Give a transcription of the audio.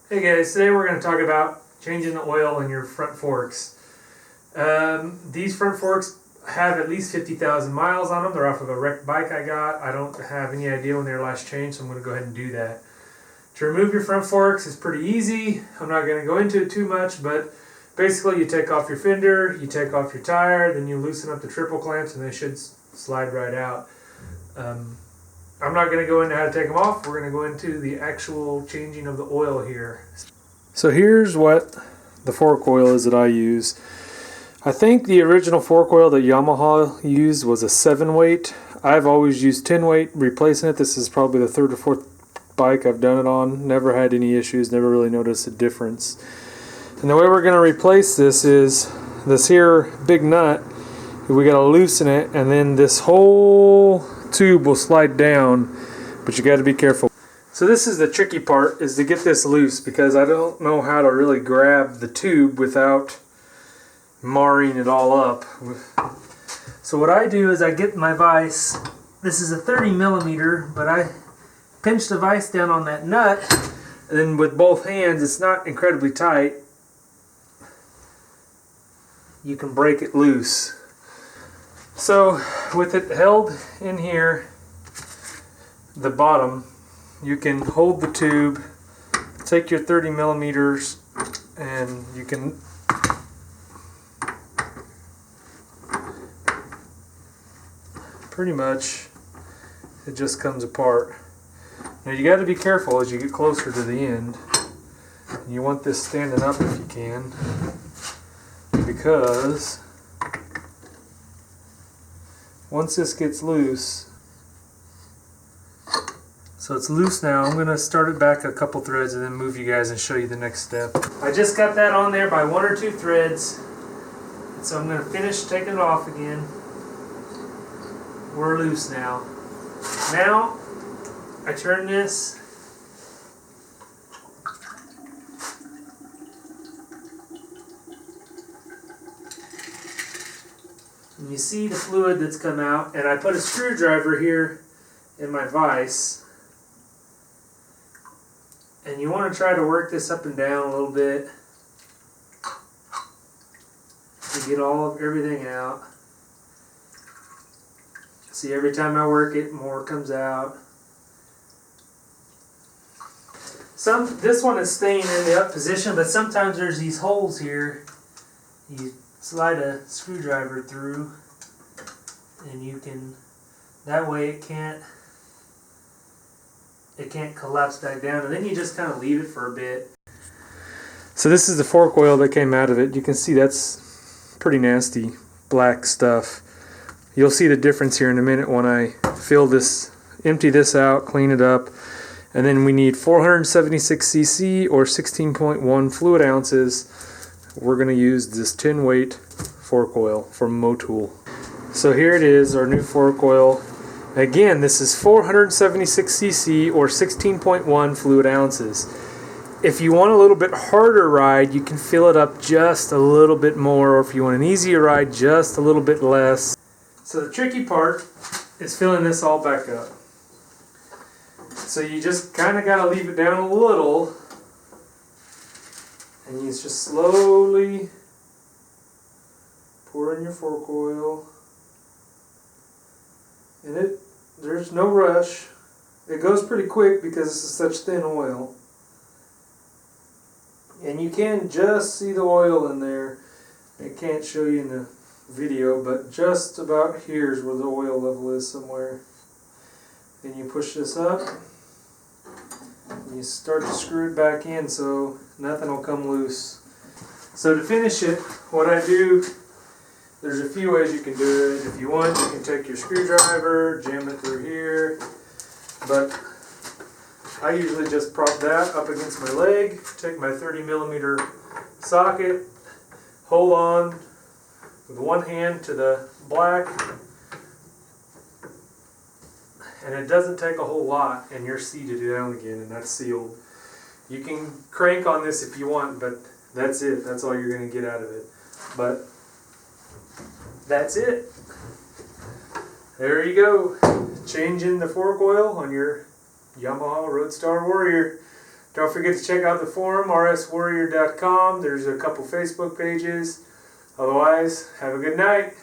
Hey guys, today we're going to talk about changing the oil in your front forks. These front forks have at least 50,000 miles on them. They're off of a wrecked bike I got. I don't have any idea when they were last changed, so I'm going to go ahead and do that. To remove your front forks is pretty easy. I'm not going to go into it too much, but basically you take off your fender, you take off your tire, then you loosen up the triple clamps and they should slide right out. I'm not going to go into how to take them off. We're going to go into the actual changing of the oil here. So here's what the fork oil is that I use. I think the original fork oil that Yamaha used was a 7-weight. I've always used 10-weight replacing it. This is probably the third or fourth bike I've done it on. Never had any issues, never really noticed a difference. And the way we're going to replace this is this here big nut. We got to loosen it, and then this whole tube will slide down, but you got to be careful. So this is the tricky part, is to get this loose, because I don't know how to really grab the tube without marring it all up. So what I do is I get my vise. This is a 30 millimeter, but I pinch the vise down on that nut, and then with both hands, it's not incredibly tight, you can break it loose. So with it held in here, the bottom, you can hold the tube, take your 30 millimeters, and you can pretty much, it just comes apart. Now you got to be careful as you get closer to the end. You want this standing up if you can, because once this gets loose, so it's loose now, I'm going to start it back a couple threads and then move you guys and show you the next step. I just got that on there by 1 or 2 threads, so I'm going to finish taking it off again. We're loose now. Now, I turn this, and you see the fluid that's come out, and I put a screwdriver here in my vise, and you want to try to work this up and down a little bit to get everything out. See, every time I work it, more comes out. This one is staying in the up position, but sometimes there's these holes here. You slide a screwdriver through, and you can, that way it can't collapse back down, and then you just kind of leave it for a bit. So this is the fork oil that came out of it. You can see that's pretty nasty black stuff. You'll see the difference here in a minute when I fill this, empty this out, clean it up, and then we need 476 cc or 16.1 fluid ounces. We're going to use this 10-weight fork oil from Motul. So here it is, our new fork oil. Again, this is 476 cc or 16.1 fluid ounces. If you want a little bit harder ride, you can fill it up just a little bit more, or if you want an easier ride, just a little bit less. So the tricky part is filling this all back up. So you just kind of got to leave it down a little, and you just slowly pour in your fork oil. And there's no rush. It goes pretty quick because this is such thin oil. And you can just see the oil in there. I can't show you in the video, but just about here is where the oil level is somewhere. Then you push this up, and you start to screw it back in so nothing will come loose. So to finish it, what I do, there's a few ways you can do it. If you want, you can take your screwdriver, jam it through here, but I usually just prop that up against my leg, take my 30 millimeter socket, hold on with one hand to the black, and it doesn't take a whole lot, and you're seated down again, and that's sealed. You can crank on this if you want, but that's it. That's all you're going to get out of it. But that's it. There you go. Changing the fork oil on your Yamaha Roadstar Warrior. Don't forget to check out the forum, rswarrior.com. There's a couple Facebook pages. Otherwise, have a good night.